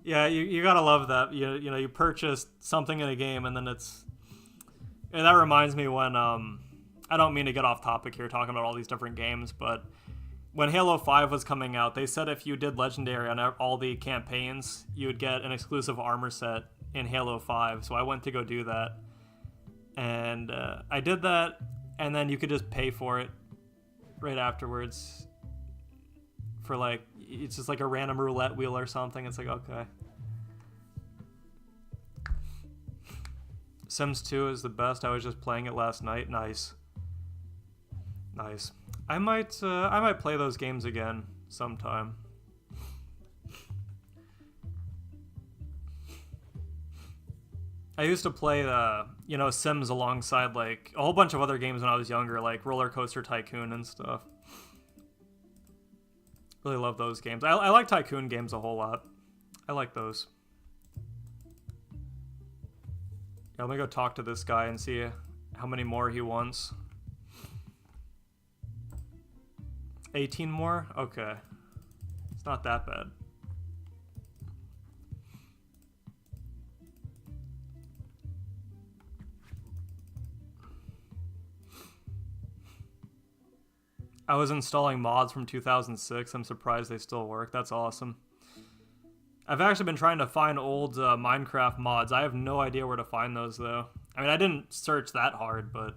Yeah, you gotta love that. You purchased something in a game, and then it's... And that reminds me when, I don't mean to get off topic here talking about all these different games, but when Halo 5 was coming out, they said if you did Legendary on all the campaigns, you would get an exclusive armor set in Halo 5. So I went to go do that. And I did that, and then you could just pay for it right afterwards. For it's just like a random roulette wheel or something. It's like, okay. Sims 2 is the best. I was just playing it last night. Nice. Nice. I might play those games again sometime. I used to play Sims alongside like a whole bunch of other games when I was younger, like Roller Coaster Tycoon and stuff. Really love those games. I like Tycoon games a whole lot. I like those. Yeah, let me go talk to this guy and see how many more he wants. 18 more? Okay. It's not that bad. I was installing mods from 2006. I'm surprised they still work. That's awesome. I've actually been trying to find old Minecraft mods. I have no idea where to find those, though. I mean, I didn't search that hard, but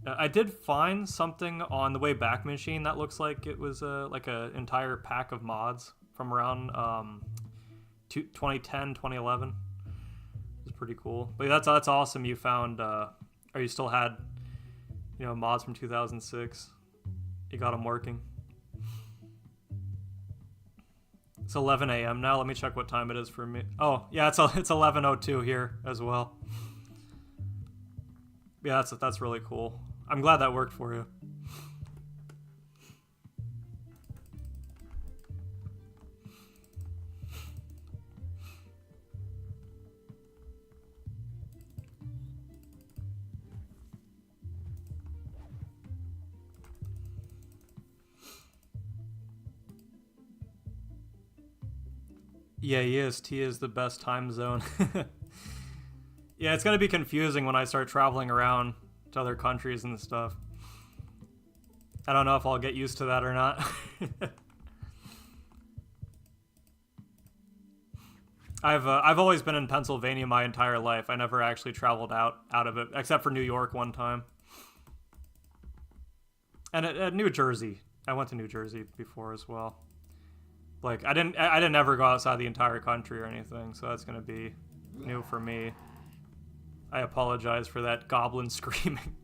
I did find something on the Wayback Machine that looks like it was like an entire pack of mods from around 2010, 2011. It's pretty cool. But that's awesome. You found, or you still had, mods from 2006. You got them working. It's 11 a.m. now. Let me check what time it is for me. Oh, yeah, it's 11:02 here as well. Yeah, that's really cool. I'm glad that worked for you. Yeah, EST is the best time zone. Yeah, it's going to be confusing when I start traveling around to other countries and stuff. I don't know if I'll get used to that or not. I've always been in Pennsylvania my entire life. I never actually traveled out of it, except for New York one time. And at New Jersey. I went to New Jersey before as well. Like, I didn't ever go outside the entire country or anything, so that's going to be new for me. I apologize for that goblin screaming.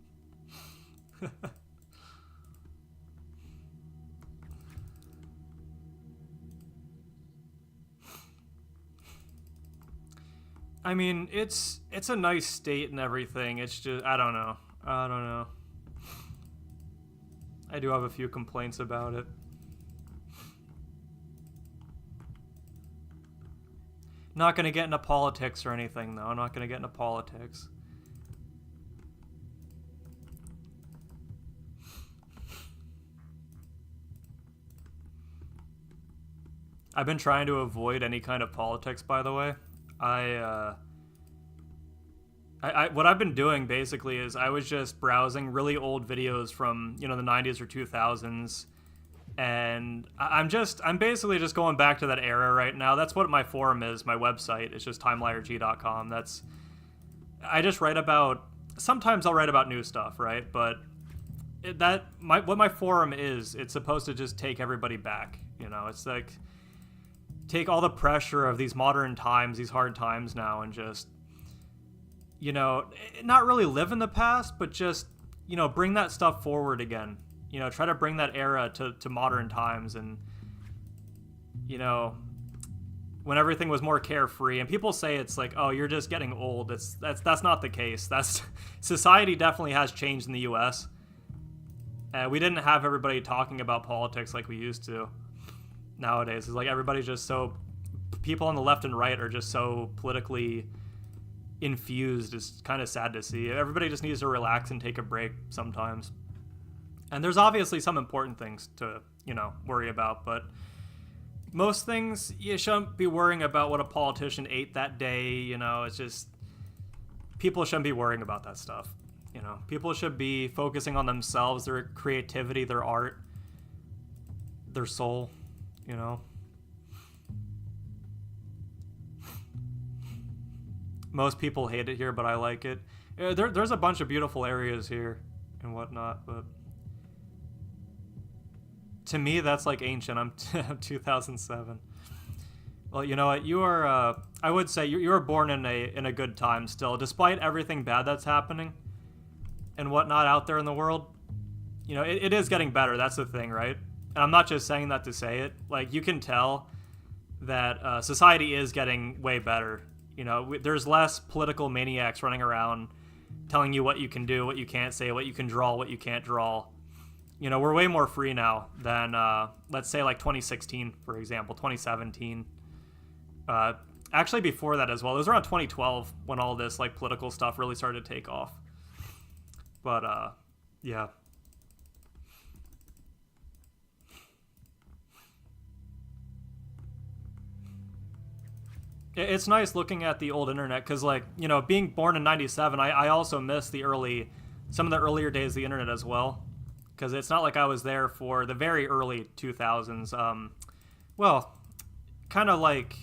I mean, it's a nice state and everything. It's just, I don't know. I do have a few complaints about it. Not going to get into politics or anything, though. I'm not going to get into politics. I've been trying to avoid any kind of politics, by the way. What I've been doing, basically, is I was just browsing really old videos from, the 90s or 2000s. And I'm basically just going back to that era right now. That's what my forum is, my website. It's just TimeLierG.com. I just write about, sometimes I'll write about new stuff, right? But what my forum is, it's supposed to just take everybody back. It's like, take all the pressure of these modern times, these hard times now, and just, not really live in the past, but just, bring that stuff forward again. Try to bring that era to modern times, and, when everything was more carefree. And people say it's like, oh, you're just getting old. That's not the case. Society definitely has changed in the U.S. We didn't have everybody talking about politics like we used to nowadays. It's like everybody's just so, people on the left and right are just so politically infused. It's kind of sad to see. Everybody just needs to relax and take a break sometimes. And there's obviously some important things to, worry about, but most things you shouldn't be worrying about what a politician ate that day. It's just, people shouldn't be worrying about that stuff. People should be focusing on themselves, their creativity, their art, their soul, Most people hate it here, but I like it. There's a bunch of beautiful areas here and whatnot, but to me, that's like ancient. I'm 2007. Well, you know what? You are. I would say you were born in a good time still, despite everything bad that's happening and whatnot out there in the world. you know, it is getting better. That's the thing, right? And I'm not just saying that to say it. Like, you can tell that society is getting way better. You know, there's less political maniacs running around telling you what you can do, what you can't say, what you can draw, what you can't draw. You know, we're way more free now than, let's say, like 2016, for example, 2017. Actually, before that as well. It was around 2012 when all this, like, political stuff really started to take off. But, yeah. It's nice looking at the old internet because, like, you know, being born in 97, I also miss some of the earlier days of the internet as well. Because it's not like I was there for the very early 2000s. Well, kind of like,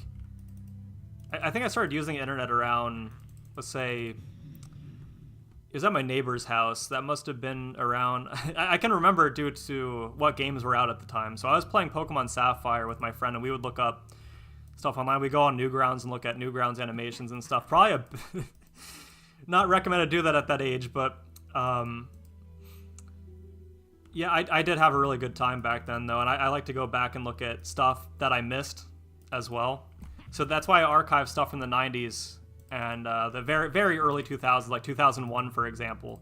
I think I started using the internet around, let's say, it was at my neighbor's house. That must have been around, I can remember due to what games were out at the time. So I was playing Pokemon Sapphire with my friend, and we would look up stuff online. We go on Newgrounds and look at Newgrounds animations and stuff. Probably not recommended to do that at that age, but yeah, I did have a really good time back then, though, and I like to go back and look at stuff that I missed as well. So that's why I archive stuff from the 90s and the very, very early 2000s, like 2001, for example.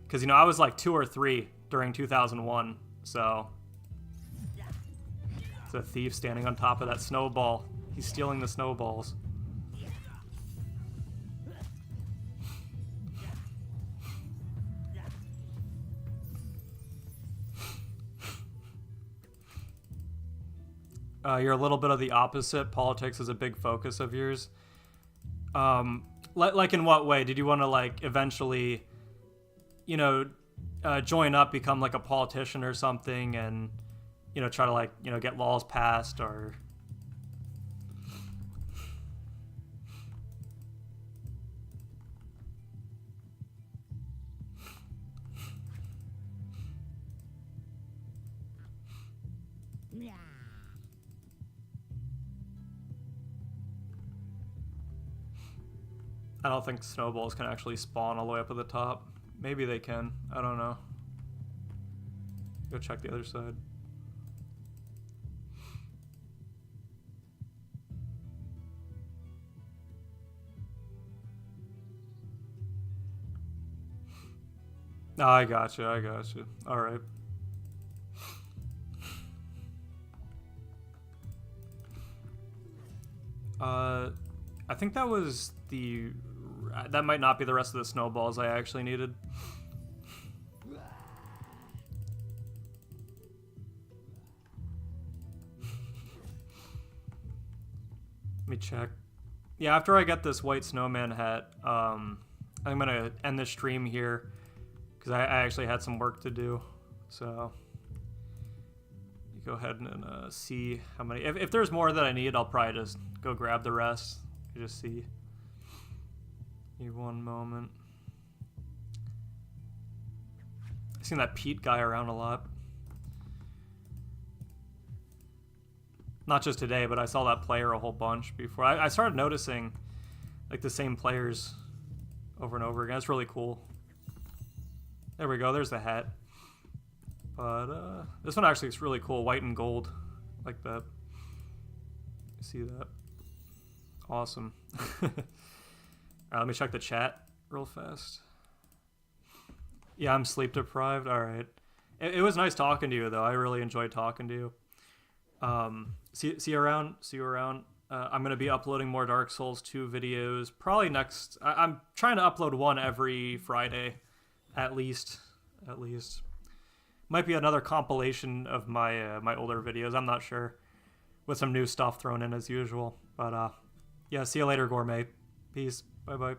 Because, you know, I was like 2 or 3 during 2001, so... It's a thief standing on top of that snowball. He's stealing the snowballs. You're a little bit of the opposite. Politics is a big focus of yours. Like in what way? Did you want to, like, eventually, you know, join up, become like a politician or something, and, you know, try to, like, you know, get laws passed, or... I don't think snowballs can actually spawn all the way up at the top. Maybe they can. I don't know. Go check the other side. Oh, I gotcha. I gotcha. All right. I think that was the... That might not be the rest of the snowballs I actually needed. Let me check. Yeah, after I get this white snowman hat, I'm gonna end the stream here because I actually had some work to do. So you go ahead and see how many. If there's more that I need, I'll probably just go grab the rest. You just see. Give me one moment. I've seen that Pete guy around a lot. Not just today, but I saw that player a whole bunch before. I started noticing, like, the same players over and over again. It's really cool. There we go. There's the hat. But this one actually is really cool. White and gold. Like that. See that? Awesome. Let me check the chat real fast. Yeah, I'm sleep deprived. All right. It was nice talking to you, though. I really enjoyed talking to you. See you around. See you around. I'm going to be uploading more Dark Souls 2 videos. Probably next... I'm trying to upload one every Friday. At least. Might be another compilation of my my older videos. I'm not sure. With some new stuff thrown in as usual. But, yeah, see you later, Gourmet. Peace. Bye-bye.